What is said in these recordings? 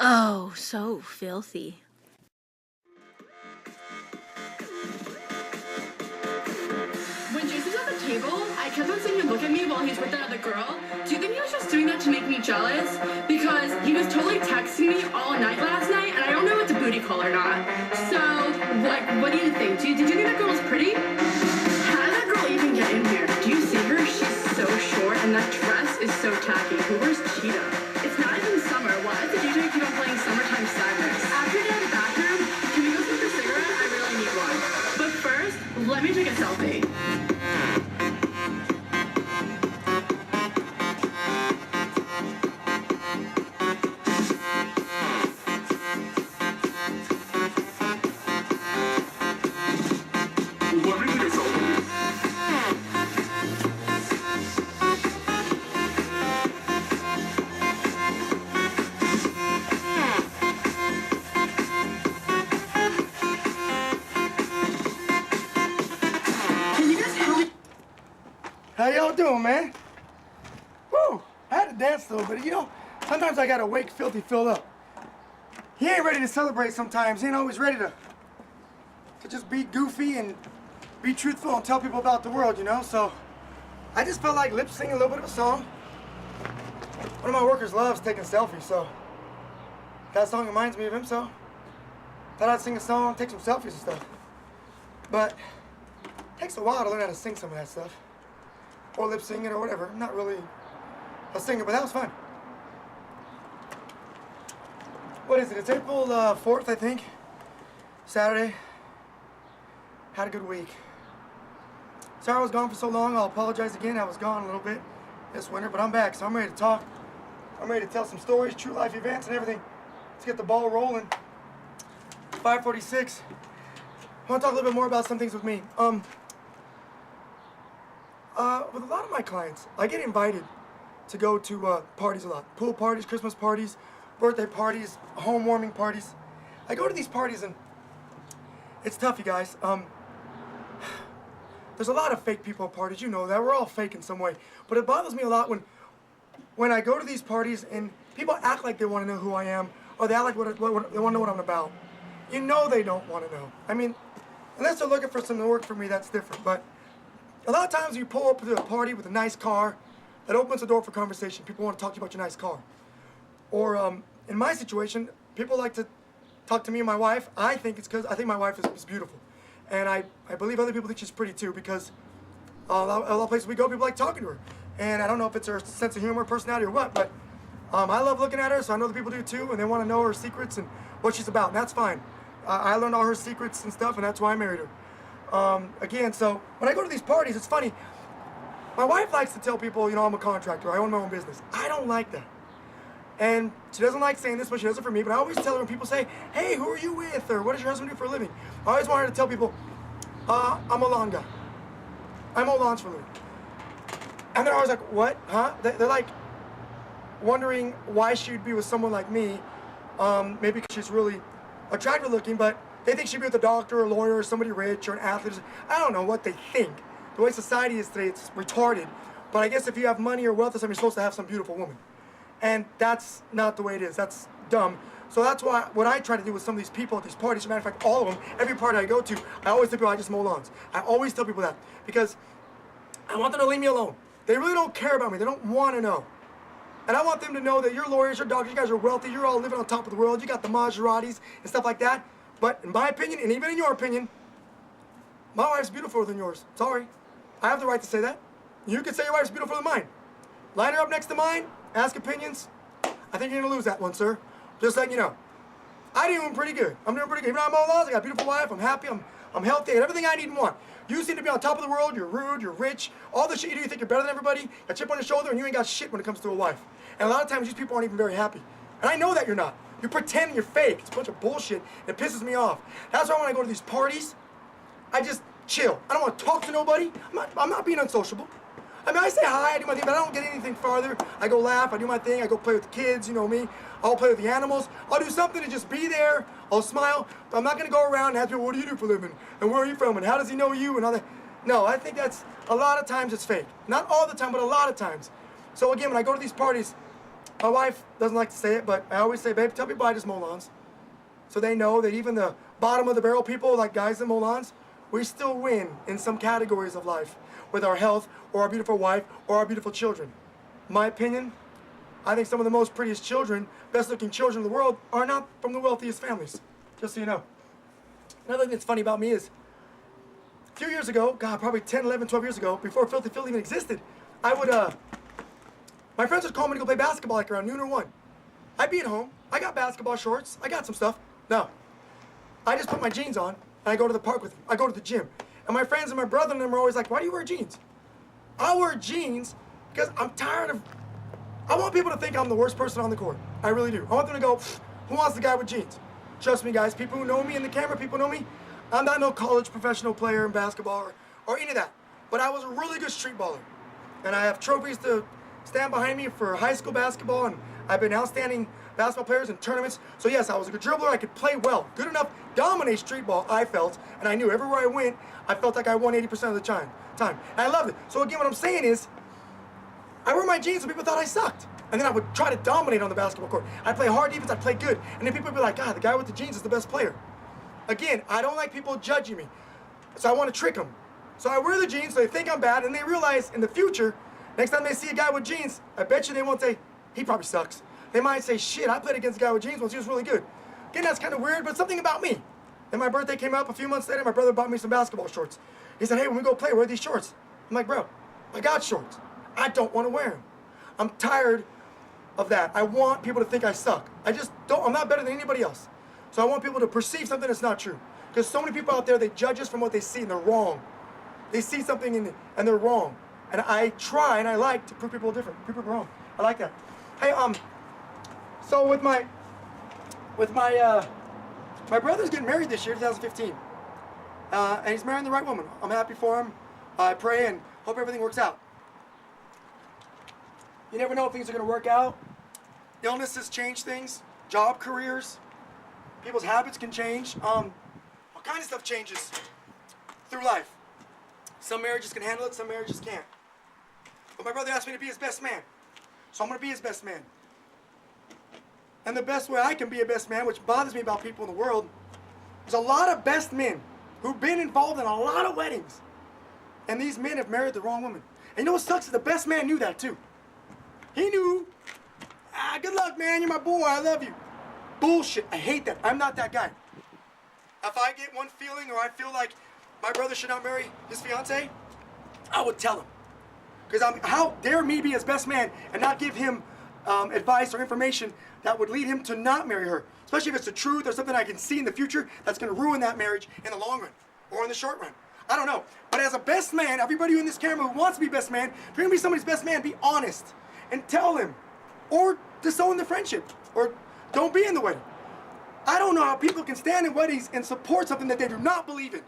Oh, so filthy. When Jason's at the table, I kept on seeing him look at me while he's with that other girl. Do you think he was just doing that to make me jealous? Because he was totally texting me all night last night, and I don't know if it's a booty call or not. So, what do you think? Did you think that girl was pretty? How did that girl even get in here? Do you see her? She's so short, and that dress is so tacky. Who wears cheetah? It's not even summer. Why does the DJ keep on playing Summertime Sadness? After you're in the bathroom, can we go smoke a cigarette? I really need one. But first, let me take a selfie. How y'all doing, man? Woo! I had to dance though, but sometimes I gotta wake Filthy Phil up. He ain't ready to celebrate sometimes. He ain't always ready to just be goofy and be truthful and tell people about the world, So I just felt like lip syncing a little bit of a song. One of my workers loves taking selfies, so that song reminds me of him, so thought I'd sing a song, take some selfies and stuff. But it takes a while to learn how to sing some of that stuff. Or lip sing it or whatever. I'm not really a singer, but that was fun. What is it? It's April 4th, I think. Saturday. Had a good week. Sorry I was gone for so long. I'll apologize again. I was gone a little bit this winter, but I'm back, so I'm ready to talk. I'm ready to tell some stories, true life events and everything. Let's get the ball rolling. 5:46. I want to talk a little bit more about some things with me. With a lot of my clients, I get invited to go to parties a lot. Pool parties, Christmas parties, birthday parties, home-warming parties. I go to these parties and it's tough, you guys. There's a lot of fake people at parties, you know that. We're all fake in some way. But it bothers me a lot when I go to these parties and people act like they want to know who I am, or they act like they want to know what I'm about. You know they don't want to know. I mean, unless they're looking for something to work for me, that's different. But a lot of times you pull up to a party with a nice car, that opens the door for conversation. People want to talk to you about your nice car. Or in my situation, people like to talk to me and my wife. I think it's because I think my wife is beautiful. And I believe other people think she's pretty too, because a lot of places we go, people like talking to her. And I don't know if it's her sense of humor, personality, or what, but I love looking at her, so I know the people do too, and they want to know her secrets and what she's about, and that's fine. I learned all her secrets and stuff, and that's why I married her. Again, so when I go to these parties, it's funny. My wife likes to tell people, I'm a contractor, I own my own business. I don't like that. And she doesn't like saying this, but she does it for me. But I always tell her when people say, hey, who are you with? Or what does your husband do for a living? I always want her to tell people, I'm a lawn guy. I mow lawns for a living. And they're always like, what? Huh? They're like wondering why she'd be with someone like me. Maybe because she's really attractive looking, but they think she'd be with a doctor or a lawyer or somebody rich or an athlete. I don't know what they think. The way society is today, it's retarded. But I guess if you have money or wealth or something, you're supposed to have some beautiful woman. And that's not the way it is. That's dumb. So that's why what I try to do with some of these people at these parties, as a matter of fact, all of them, every party I go to, I always tell people I just mow lawns. I always tell people that because I want them to leave me alone. They really don't care about me. They don't want to know. And I want them to know that you're lawyers, you're doctors, you guys are wealthy, you're all living on top of the world, you got the Maseratis and stuff like that. But in my opinion, and even in your opinion, my wife's beautifer than yours. Sorry. I have the right to say that. You can say your wife's beautifer than mine. Line her up next to mine, ask opinions. I think you're gonna lose that one, sir. Just letting you know. I'm doing pretty good. I'm doing pretty good. Even though I'm all lost, I got a beautiful wife, I'm happy, I'm healthy, I got everything I need and want. You seem to be on top of the world, you're rude, you're rich, all the shit you do, you think you're better than everybody, got a chip on your shoulder, and you ain't got shit when it comes to a wife. And a lot of times these people aren't even very happy. And I know that you're not. You pretend you're fake. It's a bunch of bullshit, and it pisses me off. That's why when I go to these parties, I just chill. I don't want to talk to nobody. I'm not being unsociable. I mean, I say hi, I do my thing, but I don't get anything farther. I go laugh, I do my thing, I go play with the kids, you know me. I'll play with the animals. I'll do something to just be there. I'll smile. But I'm not going to go around and ask people, what do you do for a living? And where are you from? And how does he know you? And all that. No, I think a lot of times it's fake. Not all the time, but a lot of times. So again, when I go to these parties, My wife doesn't like to say it, but I always say, babe, tell people I just mow lawns. So they know that even the bottom of the barrel people, like guys that mow lawns, we still win in some categories of life with our health or our beautiful wife or our beautiful children. My opinion, I think some of the most prettiest children, best looking children in the world are not from the wealthiest families, just so you know. Another thing that's funny about me is, a few years ago, God, probably 10, 11, 12 years ago, before Filthy Phil even existed, my friends would call me to go play basketball like around noon or 1. I'd be at home, I got basketball shorts, I got some stuff. No, I just put my jeans on, and I go to the park with them. I go to the gym. And my friends and my brother and them are always like, why do you wear jeans? I wear jeans because I'm tired of, I want people to think I'm the worst person on the court. I really do. I want them to go, who wants the guy with jeans? Trust me, guys, people who know me in the camera, people know me. I'm not no college professional player in basketball or any of that. But I was a really good street baller. And I have trophies to stand behind me for high school basketball, and I've been outstanding basketball players in tournaments. So yes, I was a good dribbler, I could play well. Good enough, dominate street ball, I felt, and I knew everywhere I went, I felt like I won 80% of the time. And I loved it. So again, what I'm saying is, I wear my jeans so people thought I sucked. And then I would try to dominate on the basketball court. I'd play hard defense, I'd play good. And then people would be like, God, the guy with the jeans is the best player. Again, I don't like people judging me. So I want to trick them. So I wear the jeans so they think I'm bad, and they realize in the future, next time they see a guy with jeans, I bet you they won't say, he probably sucks. They might say, shit, I played against a guy with jeans once, he was really good. Again, that's kind of weird, but something about me. Then my birthday came up a few months later, my brother bought me some basketball shorts. He said, hey, when we go play, wear these shorts. I'm like, bro, I got shorts. I don't want to wear them. I'm tired of that. I want people to think I suck. I just don't, I'm not better than anybody else. So I want people to perceive something that's not true. Because so many people out there, they judge us from what they see and they're wrong. They see something and they're wrong. And I try and I like to prove people different, prove people wrong. I like that. Hey, so with my brother's getting married this year, 2015. And he's marrying the right woman. I'm happy for him. I pray and hope everything works out. You never know if things are going to work out. Illnesses change things. Job careers. People's habits can change. All kinds of stuff changes through life. Some marriages can handle it, some marriages can't. But my brother asked me to be his best man. So I'm going to be his best man. And the best way I can be a best man, which bothers me about people in the world, there's a lot of best men who've been involved in a lot of weddings. And these men have married the wrong woman. And you know what sucks? The best man knew that too. He knew, good luck, man, you're my boy, I love you. Bullshit, I hate that. I'm not that guy. If I get one feeling or I feel like my brother should not marry his fiance, I would tell him. Because how dare me be his best man and not give him advice or information that would lead him to not marry her. Especially if it's the truth or something I can see in the future that's going to ruin that marriage in the long run or in the short run. I don't know. But as a best man, everybody in this camera who wants to be best man, if you're going to be somebody's best man, be honest and tell him. Or disown the friendship. Or don't be in the wedding. I don't know how people can stand in weddings and support something that they do not believe in.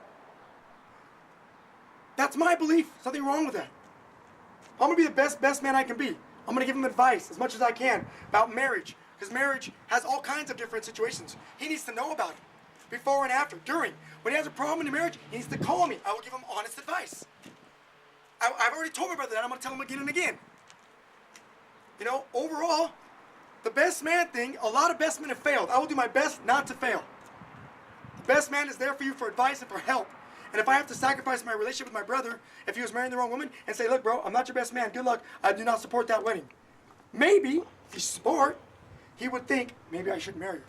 That's my belief. Something wrong with that. I'm going to be the best man I can be. I'm going to give him advice as much as I can about marriage. Because marriage has all kinds of different situations. He needs to know about it. Before and after, during. When he has a problem in the marriage, he needs to call me. I will give him honest advice. I've already told my brother that. I'm going to tell him again and again. You know, overall, the best man thing, a lot of best men have failed. I will do my best not to fail. The best man is there for you for advice and for help. And if I have to sacrifice my relationship with my brother, if he was marrying the wrong woman, and say, look, bro, I'm not your best man. Good luck. I do not support that wedding. Maybe, if he's smart, he would think, maybe I should marry her.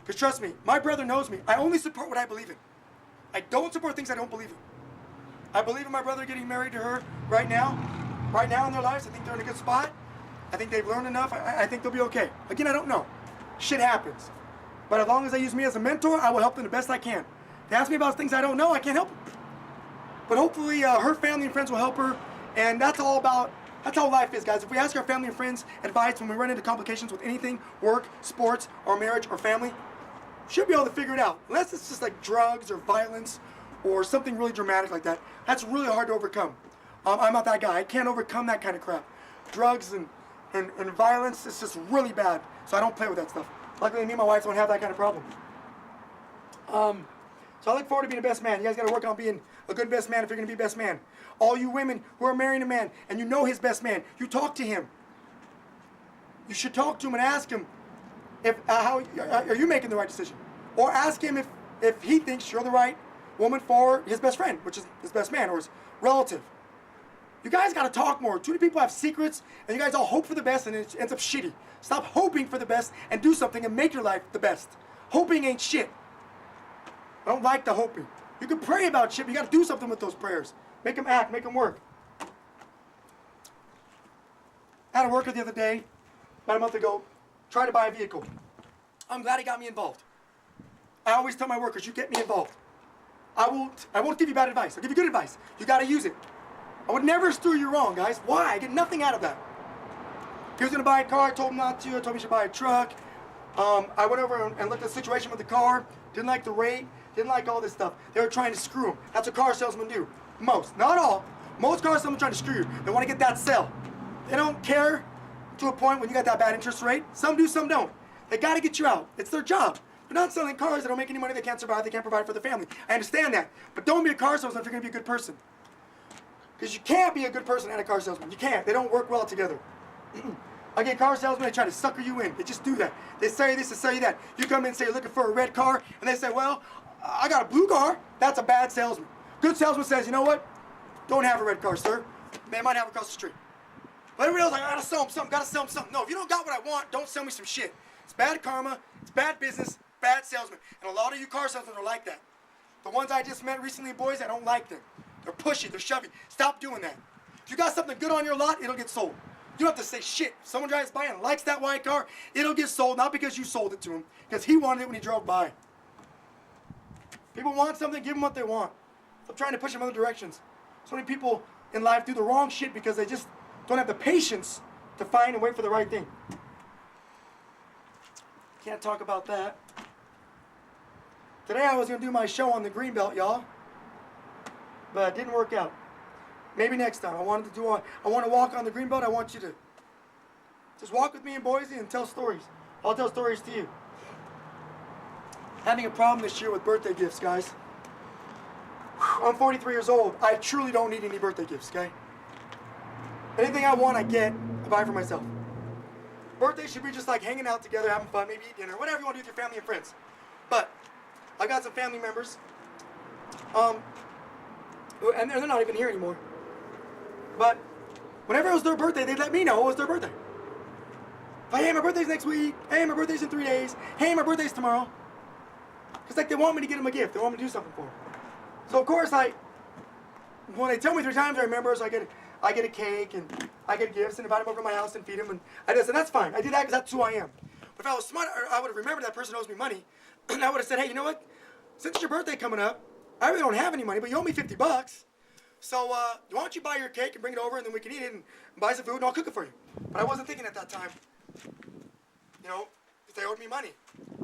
Because trust me, my brother knows me. I only support what I believe in. I don't support things I don't believe in. I believe in my brother getting married to her right now in their lives. I think they're in a good spot. I think they've learned enough. I think they'll be okay. Again, I don't know. Shit happens. But as long as they use me as a mentor, I will help them the best I can. They ask me about things I don't know, I can't help them. But hopefully her family and friends will help her. And that's all about, that's how life is, guys. If we ask our family and friends advice when we run into complications with anything, work, sports, or marriage, or family, we should be able to figure it out. Unless it's just like drugs or violence or something really dramatic like that. That's really hard to overcome. I'm not that guy. I can't overcome that kind of crap. Drugs and violence is just really bad. So I don't play with that stuff. Luckily, me and my wife don't have that kind of problem. So I look forward to being a best man. You guys got to work on being a good best man if you're going to be best man. All you women who are marrying a man and you know his best man, you talk to him. you should talk to him and ask him if how are you making the right decision, or ask him if he thinks you're the right woman for his best friend, which is his best man or his relative. You guys got to talk more. Too many people have secrets, and you guys all hope for the best, and it ends up shitty. Stop hoping for the best and do something and make your life the best. Hoping ain't shit. I don't like the hoping. You can pray about shit, but you got to do something with those prayers. Make them act, make them work. I had a worker the other day, about a month ago, tried to buy a vehicle. I'm glad he got me involved. I always tell my workers, you get me involved. I won't give you bad advice. I'll give you good advice. You got to use it. I would never steer you wrong, guys. Why? I get nothing out of that. He was going to buy a car. I told him not to. I told him he should buy a truck. I went over and looked at the situation with the car. Didn't like the rate. Didn't like all this stuff. They were trying to screw him. That's what car salesmen do. Most. Not all. Most car salesmen try to screw you. They want to get that sale. They don't care to a point when you got that bad interest rate. Some do, some don't. They got to get you out. It's their job. They're not selling cars that don't make any money. They can't survive. They can't provide for the family. I understand that. But don't be a car salesman if you're going to be a good person. Because you can't be a good person and a car salesman. You can't. They don't work well together. Again, car salesmen, they try to sucker you in. They just do that. They sell you this, they sell you that. You come in and say you're looking for a red car, and they say, well, I got a blue car. That's a bad salesman. Good salesman says, you know what? Don't have a red car, sir. They might have it across the street. But everybody else, like, I gotta sell them something, gotta sell them something. No, if you don't got what I want, don't sell me some shit. It's bad karma, it's bad business, bad salesman. And a lot of you car salesmen are like that. The ones I just met recently, boys, I don't like them. They're pushy, they're shovey. Stop doing that. If you got something good on your lot, it'll get sold. You don't have to say shit. If someone drives by and likes that white car, it'll get sold, not because you sold it to him, because he wanted it when he drove by. People want something, give them what they want. Stop trying to push them other directions. So many people in life do the wrong shit because they just don't have the patience to find and wait for the right thing. Can't talk about that. Today I was going to do my show on the Greenbelt, y'all. But it didn't work out. Maybe next time. I want to walk on the Greenbelt. I want you to just walk with me in Boise and tell stories. I'll tell stories to you. Having a problem this year with birthday gifts, guys. I'm 43 years old. I truly don't need any birthday gifts, okay? Anything I want, I get. I buy for myself. Birthdays should be just like hanging out together, having fun, maybe eat dinner, whatever you want to do with your family and friends. But I got some family members, and they're not even here anymore. But whenever it was their birthday, they'd let me know it was their birthday. Like, hey, my birthday's next week. Hey, my birthday's in 3 days. Hey, my birthday's tomorrow. Because, like, they want me to get them a gift. They want me to do something for them. So, of course, when they tell me 3 times, I remember, so I get a cake, and I get gifts, and invite them over to my house and feed them, and I just said, that's fine. I do that because that's who I am. But if I was smart, I would have remembered that person owes me money, and I would have said, hey, you know what? Since it's your birthday coming up, I really don't have any money, but you owe me $50. So, why don't you buy your cake and bring it over, and then we can eat it and buy some food, and I'll cook it for you. But I wasn't thinking at that time, you know, if they owed me money.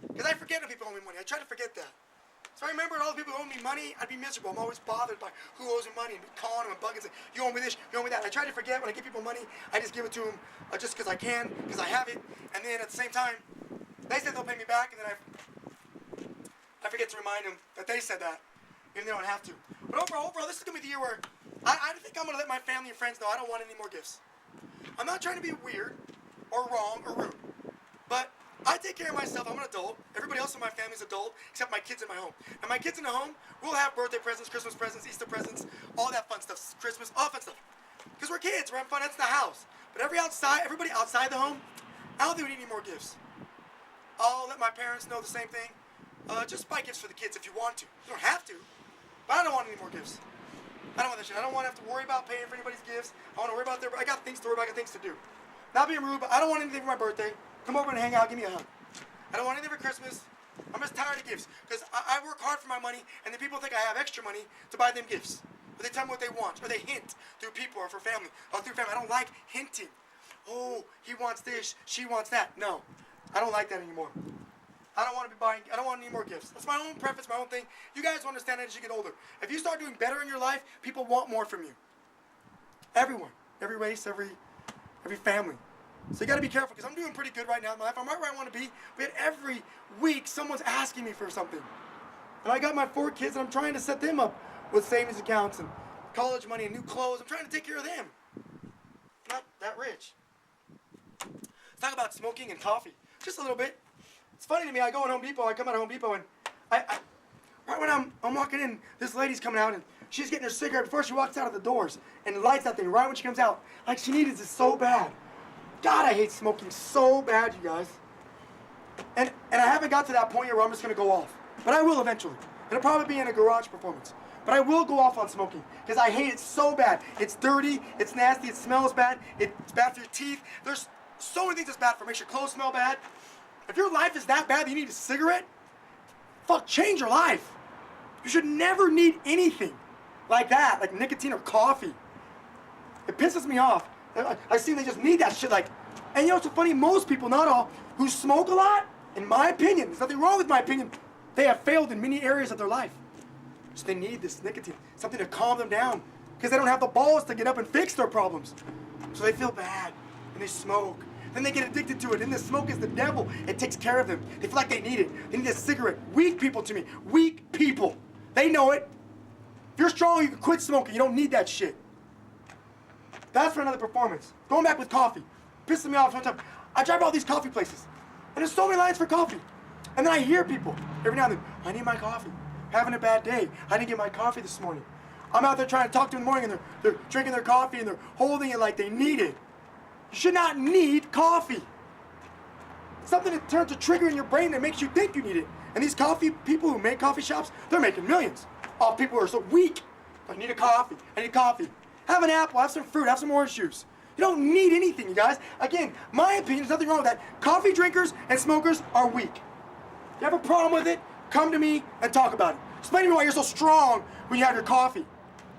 Because I forget when people owe me money. I try to forget that. So I remember all the people who owe me money, I'd be miserable. I'm always bothered by who owes me money and be calling them and bugging and saying, you owe me this, you owe me that. I try to forget when I give people money, I just give it to them just because I can, because I have it. And then at the same time, they say they'll pay me back, and then I forget to remind them that they said that, even though they don't have to. But overall, this is going to be the year where I think I'm going to let my family and friends know I don't want any more gifts. I'm not trying to be weird or wrong or rude, but I take care of myself. I'm an adult. Everybody else in my family is adult, except my kids in my home. And my kids in the home, we'll have birthday presents, Christmas presents, Easter presents, all that fun stuff, Christmas, all fun stuff. Because we're kids, we're having fun, that's the house. But everybody outside the home, I don't think we need any more gifts. I'll let my parents know the same thing. Just buy gifts for the kids if you want to. You don't have to, but I don't want any more gifts. I don't want that shit. I don't want to have to worry about paying for anybody's gifts. I want to worry about I got things to worry about, I got things to do. Not being rude, but I don't want anything for my birthday. Come over and hang out, give me a hug. I don't want anything for Christmas. I'm just tired of gifts. Because I work hard for my money, and then people think I have extra money to buy them gifts. Or they tell me what they want, or they hint through people or for family. Or through family. I don't like hinting. Oh, he wants this, she wants that. No, I don't like that anymore. I don't want any more gifts. That's my own preference, my own thing. You guys will understand that as you get older. If you start doing better in your life, people want more from you. Everyone. Every race, every family. So you got to be careful, because I'm doing pretty good right now in my life. I'm right where I want to be. But every week, someone's asking me for something. And I got my 4 kids, and I'm trying to set them up with savings accounts and college money and new clothes. I'm trying to take care of them. I'm not that rich. Let's talk about smoking and coffee. Just a little bit. It's funny to me, I go in Home Depot, I come out of Home Depot, and right when I'm walking in, this lady's coming out, and she's getting her cigarette before she walks out of the doors, and lights that thing right when she comes out. Like she needs it so bad. God, I hate smoking so bad, you guys. And I haven't got to that point yet where I'm just gonna go off. But I will eventually. It'll probably be in a garage performance. But I will go off on smoking, because I hate it so bad. It's dirty, it's nasty, it smells bad, it's bad for your teeth. There's so many things that's bad for. It makes your clothes smell bad. If your life is that bad that you need a cigarette, fuck, change your life. You should never need anything like that, like nicotine or coffee. It pisses me off. I see they just need that shit, like, and you know what's so funny? Most people, not all, who smoke a lot, in my opinion, there's nothing wrong with my opinion, they have failed in many areas of their life. So they need this nicotine, something to calm them down, because they don't have the balls to get up and fix their problems. So they feel bad, and they smoke. Then they get addicted to it, and the smoke is the devil. It takes care of them. They feel like they need it. They need a cigarette. Weak people to me. Weak people. They know it. If you're strong, you can quit smoking. You don't need that shit. That's for another performance. Going back with coffee. Pissing me off sometimes. I drive all these coffee places, and there's so many lines for coffee. And then I hear people every now and then, I need my coffee. Having a bad day. I didn't get my coffee this morning. I'm out there trying to talk to them in the morning, and they're drinking their coffee, and they're holding it like they need it. You should not need coffee. Something that turns a trigger in your brain that makes you think you need it. And these coffee people who make coffee shops, they're making millions off people who are so weak. I need a coffee. I need coffee. Have an apple. Have some fruit. Have some orange juice. You don't need anything, you guys. Again, my opinion, there's nothing wrong with that. Coffee drinkers and smokers are weak. You have a problem with it, come to me and talk about it. Explain to me why you're so strong when you have your coffee.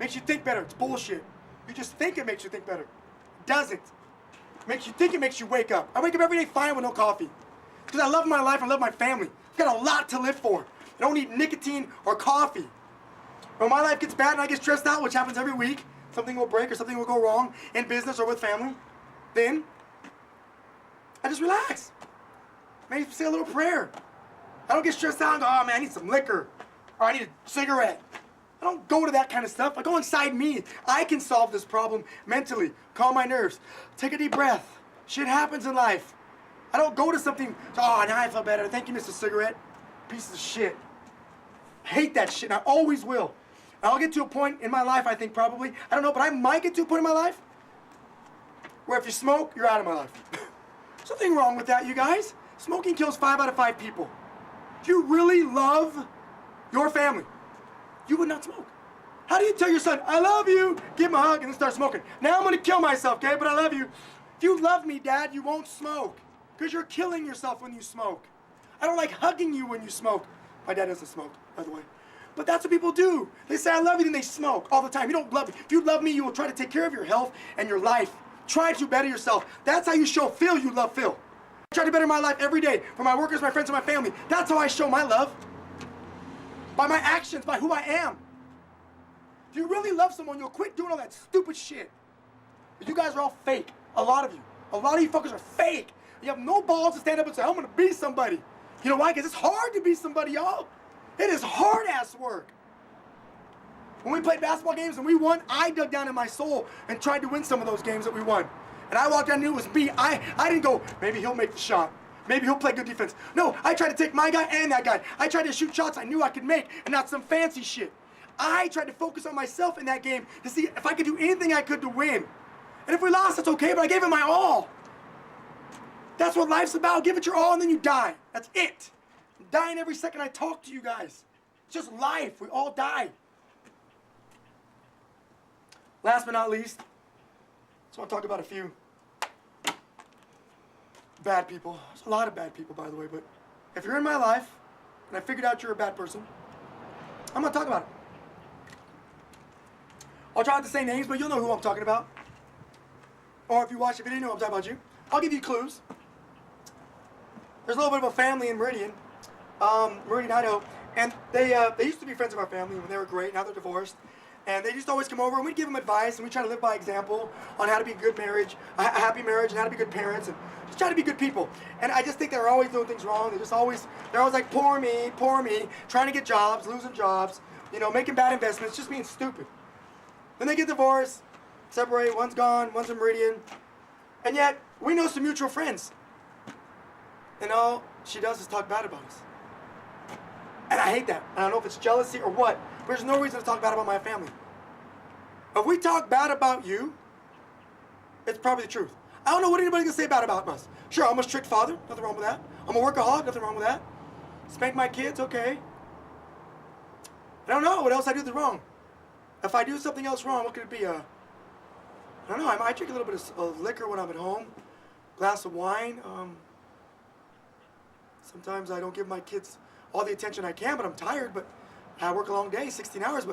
Makes you think better. It's bullshit. You just think it makes you think better. It doesn't. Makes you think it makes you wake up. I wake up every day fine with no coffee. Because I love my life, I love my family. I've got a lot to live for. I don't need nicotine or coffee. When my life gets bad and I get stressed out, which happens every week, something will break or something will go wrong in business or with family, then I just relax. Maybe say a little prayer. I don't get stressed out and go, oh man, I need some liquor. Or I need a cigarette. I don't go to that kind of stuff. I go inside me. I can solve this problem mentally. Calm my nerves. Take a deep breath. Shit happens in life. I don't go to something, oh, now I feel better. Thank you, Mr. Cigarette. Piece of shit. I hate that shit, and I always will. And I'll get to a point in my life, I think, probably. I don't know, but I might get to a point in my life where if you smoke, you're out of my life. There's nothing wrong with that, you guys. Smoking kills 5 out of 5 people. If you really love your family, you would not smoke. How do you tell your son, I love you, give him a hug, and then start smoking? Now I'm gonna kill myself, okay, but I love you. If you love me, Dad, you won't smoke, because you're killing yourself when you smoke. I don't like hugging you when you smoke. My dad doesn't smoke, by the way. But that's what people do. They say, I love you, then they smoke all the time. You don't love me. If you love me, you will try to take care of your health and your life. Try to better yourself. That's how you show Phil you love Phil. I try to better my life every day for my workers, my friends, and my family. That's how I show my love. By my actions, by who I am. If you really love someone, you'll quit doing all that stupid shit. But you guys are all fake. A lot of you. A lot of you fuckers are fake. You have no balls to stand up and say, I'm gonna be somebody. You know why? Because it's hard to be somebody, y'all. It is hard-ass work. When we played basketball games and we won, I dug down in my soul and tried to win some of those games that we won. And I walked down and knew it was me. I didn't go, maybe he'll make the shot. Maybe he'll play good defense. No, I tried to take my guy and that guy. I tried to shoot shots I knew I could make and not some fancy shit. I tried to focus on myself in that game to see if I could do anything I could to win. And if we lost, that's okay, but I gave it my all. That's what life's about. Give it your all and then you die. That's it. I'm dying every second I talk to you guys. It's just life. We all die. Last but not least, I just want to talk about a few bad people. There's a lot of bad people, by the way, but if you're in my life and I figured out you're a bad person, I'm going to talk about it. I'll try not to say names, but you'll know who I'm talking about. Or if you watch the video, you know I'm talking about you. I'll give you clues. There's a little bit of a family in Meridian, Idaho, and they used to be friends of our family when they were great. Now they're divorced, and they used to always come over and we'd give them advice and we try to live by example on how to be a good marriage, a happy marriage, and how to be good parents, and just try to be good people. And I just think they're always doing things wrong. They're always like poor me, trying to get jobs, losing jobs, you know, making bad investments, just being stupid. Then they get divorced, separate. One's gone, one's in Meridian, and yet we know some mutual friends. and all she does is talk bad about us. And I hate that. I don't know if it's jealousy or what, but there's no reason to talk bad about my family. If we talk bad about you, it's probably the truth. I don't know what anybody's gonna say bad about us. Sure, I'm a strict father, nothing wrong with that. I'm a workaholic, nothing wrong with that. Spank my kids, okay. I don't know what else I do that's wrong. If I do something else wrong, what could it be? I don't know, I might drink a little bit of liquor when I'm at home. Glass of wine. Sometimes I don't give my kids all the attention I can, but I'm tired, but I work a long day, 16 hours,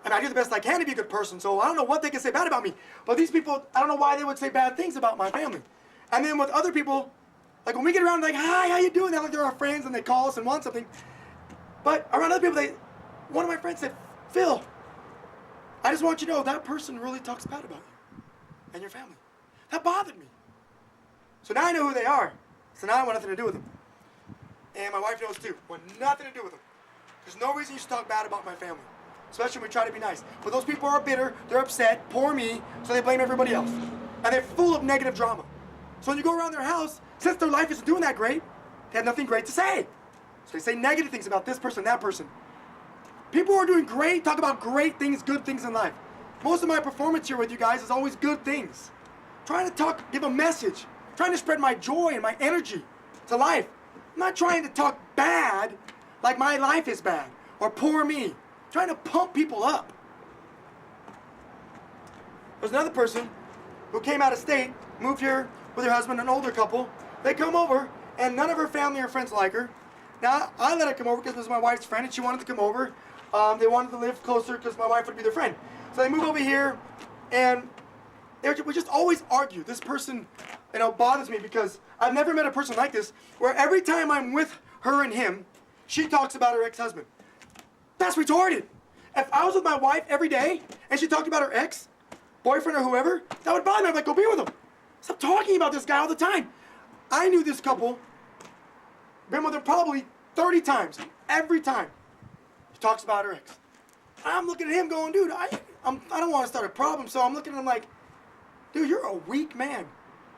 and I do the best I can to be a good person, so I don't know what they can say bad about me. But these people, I don't know why they would say bad things about my family. And then with other people, like when we get around, like, hi, how you doing? They're like they're our friends and they call us and want something. But around other people, one of my friends said, Phil, I just want you to know that person really talks bad about you and your family. That bothered me. So now I know who they are. So now I want nothing to do with them. And my wife knows too. I want nothing to do with them. There's no reason you should talk bad about my family. Especially when we try to be nice. But those people are bitter, they're upset, poor me, so they blame everybody else. And they're full of negative drama. So when you go around their house, since their life isn't doing that great, they have nothing great to say. So they say negative things about this person, that person. People who are doing great talk about great things, good things in life. Most of my performance here with you guys is always good things. Trying to talk, give a message. Trying to spread my joy and my energy to life. I'm not trying to talk bad like my life is bad or poor me. Trying to pump people up. There's another person who came out of state, moved here with her husband, an older couple. They come over, and none of her family or friends like her. Now, I let her come over because it was my wife's friend, and she wanted to come over. They wanted to live closer because my wife would be their friend. So they move over here, and we just always argue. This person, bothers me because I've never met a person like this, where every time I'm with her and him, she talks about her ex-husband. That's retarded. If I was with my wife every day and she talked about her ex, boyfriend or whoever, that would bother me. I'd be like, go be with him. Stop talking about this guy all the time. I knew this couple, been with her probably 30 times. Every time she talks about her ex. I'm looking at him going, dude, I don't want to start a problem, so I'm looking at him like, dude, you're a weak man.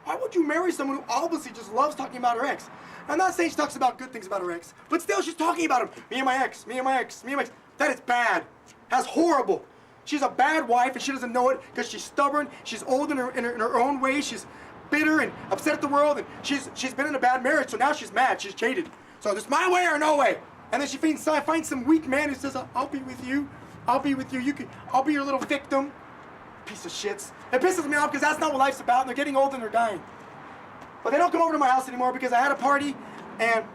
Why would you marry someone who obviously just loves talking about her ex? I'm not saying she talks about good things about her ex, but still she's talking about him. Me and my ex, me and my ex, me and my ex. That is bad. That's horrible. She's a bad wife and she doesn't know it because she's stubborn. She's old in her own way. She's bitter and upset at the world, and she's been in a bad marriage, so now she's mad. She's jaded. So it's my way or no way. And then she finds some weak man who says, I'll be with you. I'll be with you. I'll be your little victim. Piece of shits. It pisses me off because that's not what life's about, and they're getting old and they're dying. But they don't come over to my house anymore because I had a party and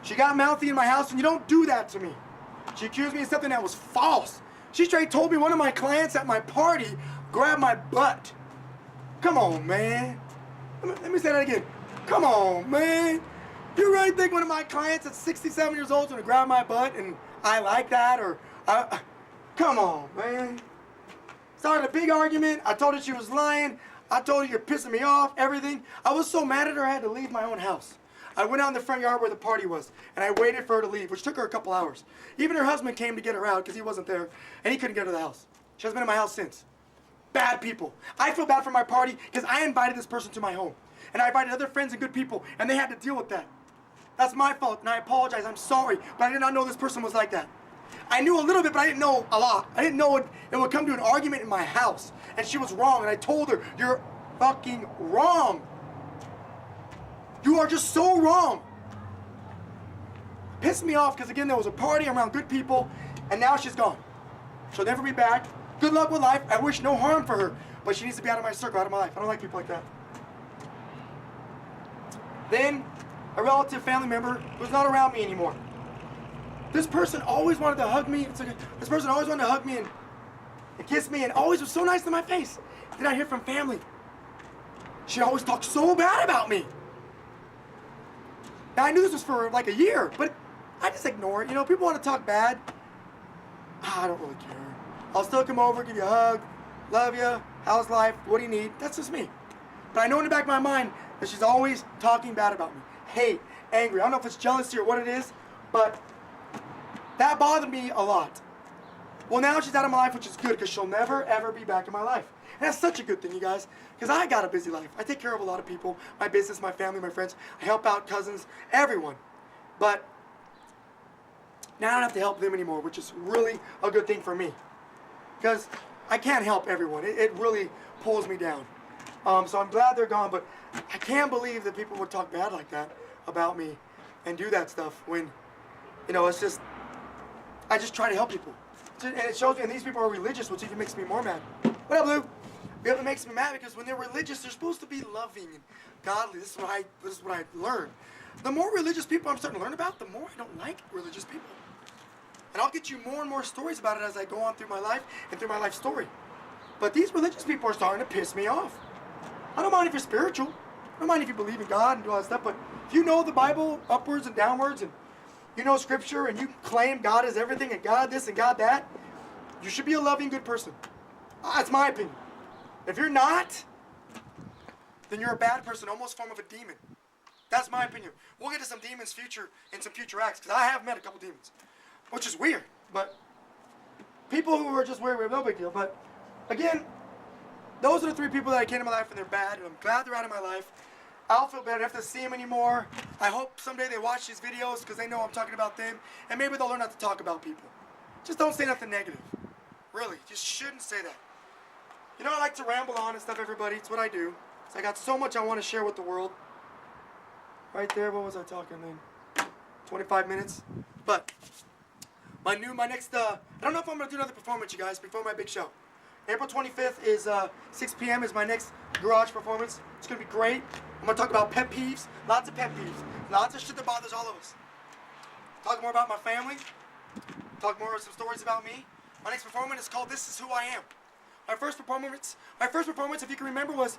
she got mouthy in my house, and you don't do that to me. She accused me of something that was false. She straight told me one of my clients at my party grabbed my butt. Come on, man. Let me say that again. Come on, man. You really think one of my clients at 67 years old is gonna grab my butt and I like that? Come on, man. Started a big argument. I told her she was lying. I told her you're pissing me off, everything. I was so mad at her I had to leave my own house. I went out in the front yard where the party was, and I waited for her to leave, which took her a couple hours. Even her husband came to get her out because he wasn't there, and he couldn't get her to the house. She hasn't been in my house since. Bad people. I feel bad for my party because I invited this person to my home. And I invited other friends and good people, and they had to deal with that. That's my fault, and I apologize. I'm sorry, but I did not know this person was like that. I knew a little bit, but I didn't know a lot. I didn't know it would come to an argument in my house, and she was wrong, and I told her, you're fucking wrong. You are just so wrong. Pissed me off because, again, there was a party around good people, and now she's gone. She'll never be back. Good luck with life. I wish no harm for her, but she needs to be out of my circle, out of my life. I don't like people like that. Then, a relative family member who's not around me anymore. This person always wanted to hug me. This person always wanted to hug me and kiss me and always was so nice to my face. Then I hear from family. She always talked so bad about me. Now, I knew this was for like a year, but I just ignore it. People want to talk bad. I don't really care. I'll still come over, give you a hug, love you, how's life, what do you need? That's just me. But I know in the back of my mind that she's always talking bad about me. Hate, angry. I don't know if it's jealousy or what it is, but that bothered me a lot. Well, now she's out of my life, which is good because she'll never, ever be back in my life. And that's such a good thing, you guys, because I got a busy life. I take care of a lot of people, my business, my family, my friends. I help out cousins, everyone. But now I don't have to help them anymore, which is really a good thing for me. Because I can't help everyone. It really pulls me down. So I'm glad they're gone, but I can't believe that people would talk bad like that about me and do that stuff when, you know, it's just, I just try to help people. And it shows me, and these people are religious, which even makes me more mad. What up, Lou? It makes me mad because when they're religious, they're supposed to be loving and godly. This is what I learned. The more religious people I'm starting to learn about, the more I don't like religious people. And I'll get you more and more stories about it as I go on through my life and through my life story. But these religious people are starting to piss me off. I don't mind if you're spiritual. I don't mind if you believe in God and do all that stuff. But if you know the Bible upwards and downwards and you know Scripture and you claim God is everything and God this and God that, you should be a loving, good person. That's my opinion. If you're not, then you're a bad person, almost form of a demon. That's my opinion. We'll get to some demons in some future acts, because I have met a couple demons, which is weird. But people who are just weird, no big deal. But again, those are the three people that I came in my life and they're bad, and I'm glad they're out of my life. I'll feel bad. I don't have to see them anymore. I hope someday they watch these videos because they know I'm talking about them, and maybe they'll learn not to talk about people. Just don't say nothing negative. Really, just shouldn't say that. You know, I like to ramble on and stuff, everybody. It's what I do. So I got so much I want to share with the world. Right there, what was I talking then? 25 minutes. But my next, I don't know if I'm going to do another performance, you guys, before my big show. April 25th is 6 p.m. is my next garage performance. It's going to be great. I'm going to talk about pet peeves, lots of pet peeves, lots of shit that bothers all of us. Talk more about my family, talk more some stories about me. My next performance is called This Is Who I Am. My first performance, if you can remember, was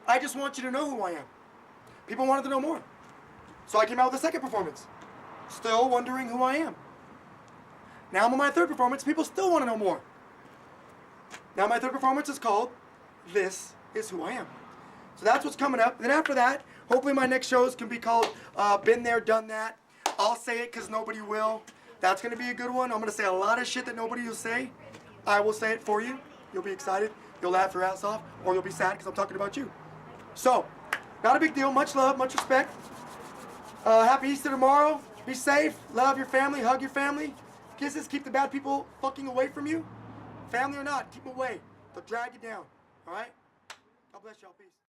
I Just Want You to Know Who I Am. People wanted to know more. So I came out with a second performance, still wondering who I am. Now I'm on my third performance, people still want to know more. Now my third performance is called This Is Who I Am. So that's what's coming up. And then after that, hopefully my next shows can be called Been There, Done That. I'll say it because nobody will. That's going to be a good one. I'm going to say a lot of shit that nobody will say. I will say it for you. You'll be excited. You'll laugh your ass off. Or you'll be sad because I'm talking about you. So, not a big deal. Much love, much respect. Happy Easter tomorrow. Be safe. Love your family. Hug your family. Kisses. Keep the bad people fucking away from you. Family or not, keep them away. They'll drag you down. All right? God bless y'all. Peace.